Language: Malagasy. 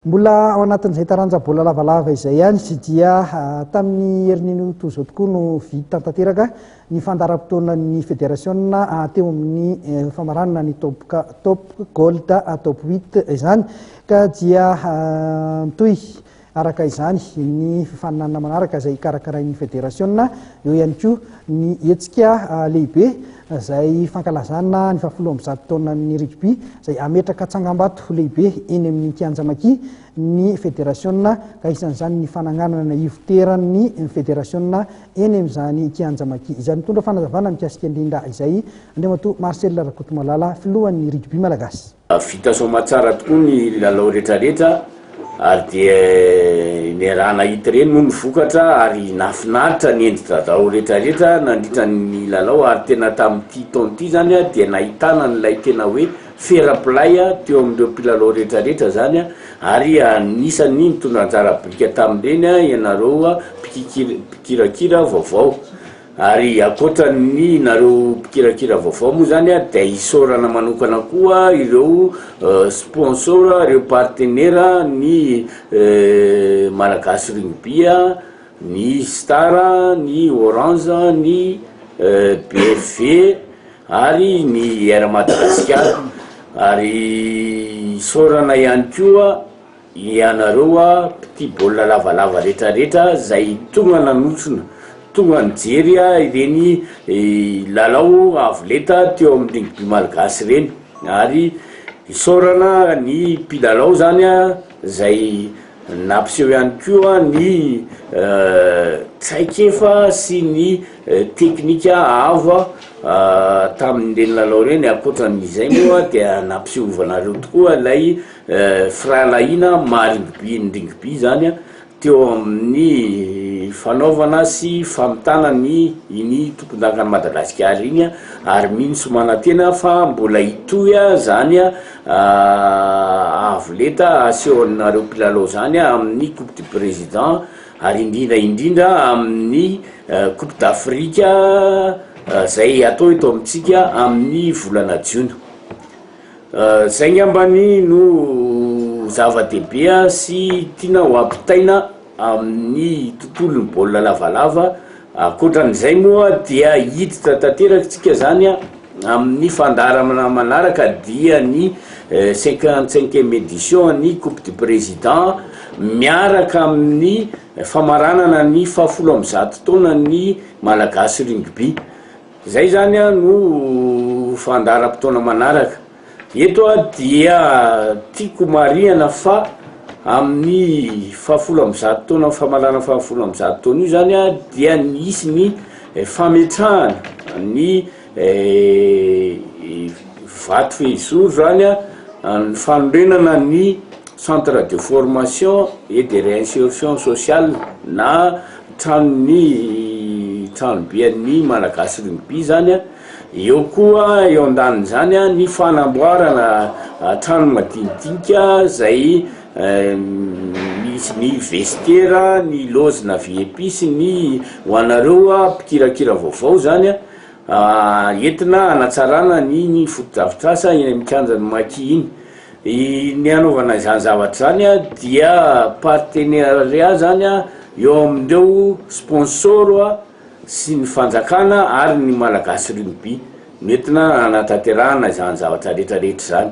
Mbola ao anatin'izay taranja bola lavalava izay ihany sy dia tamin'ny herin'ny toy izao tokoa no vita tanteraka ny fandaharam-potoanan'ny fédération teo amin'ny famaranana ny top gold top 8 izany ka dia mitohy araka izany ny fifaninana manaraka izay karakarain'ny fédération eo ihany koa ny hetsika lehibe izay fankalazana ny 70 taonan'ny rugby izay ametraka tsangam-bato lehibe eny amin'ny kianjamaky ny fédération ka isan'izany ny fananganana ivonteran'ny fédération eny amin'izany kianjamaky izany mitondra fanazavana mikasika indrindra izay andriamatoa Marcel Rakotomalala filohan'ny rugby malagasy. Vita soma tsara tokoa ny lalao rehetrarehetra ary dia niarahana hita ireny no nivokatra ary nafinaritra ny endri-dadao rehetrarehetra nandritra ny lalao ary tena tamin'ity taona ity zany dia nahitana n'ilay tena hoe fair-play teo amin'ireo mpilalao rehetrarehetra zany ary anisany mitondra anjara brika tamin'ireny ianareo mpikirakira vaovao ary akoatran'ny nareo mpikirakira vaovao moa zany dia isorana manokana koa ireo sponsor ireo partenaire ny Malagasy Rugby ny Star ny Orange ny BFV ary ny Air Madagascar ary isorana ihany koa ianareo petit baolina lavalava rehetrarehetra zay tonga nanotsona tonga nijery ireny lalao avoleta teo amin'ny rugby malagasy ireny ary isorana ny mpilalao zany zay nampiseho ihany koa ny tsaikefa sy ny teknika ava tamin'ireny lalao ireny akoatran'izay moa dia nampisehovanareo tokoa ilay firalahina maha-rugby ny rugby zany teo amin'ny fanaovana sy famitana ny tompon-dakana Madagasikara iny ary mino somanantena fa mbola hitohy zany avoleta asehonareo mpilalao zany amin'ny coupe du président ary indrindra amin'ny coupe d'Afrique zay atao eto amintsika amin'ny volana jiona. Zay ngambany no zava-dehibe sy tiana ho ampitaina amin'ny tontolon'ny baolina lavalava. Akoatran'izay moa dia hiditra tanterakantsika zany amin'ny fandaharana manaraka dia ny 55e édition ny coupe du président miaraka amin'ny famaranana ny 70 taona ny Malagasy Rugby. Zay zany no fandaharam-potoana manaraka. Eto dia tiako marihana fa amin'ny 70 taona famalana 70 taona io zany dia nisy ny fametrahana ny vato fehizoro zany ny fanorenana ny centre de formation et de réinsertion sociale na tranobe Malagasy Rugby zany eo koa eo andaniny zany ny fanamboarana trano madinidinika zay misy ny vestiaire ny lozina VIP sy ny hoanareo mpikirakira vaovao zany entina hanatsarana ny foto-drafitrasa eny mikanjany Maky iny ny anaovana izany zavatra zany dia partenariat zany eo amin'ireo sponsor sy ny fanjakana ary ny Malagasy Rugby nentina hanatanterahana izany zavatra rehetrarehetra zany.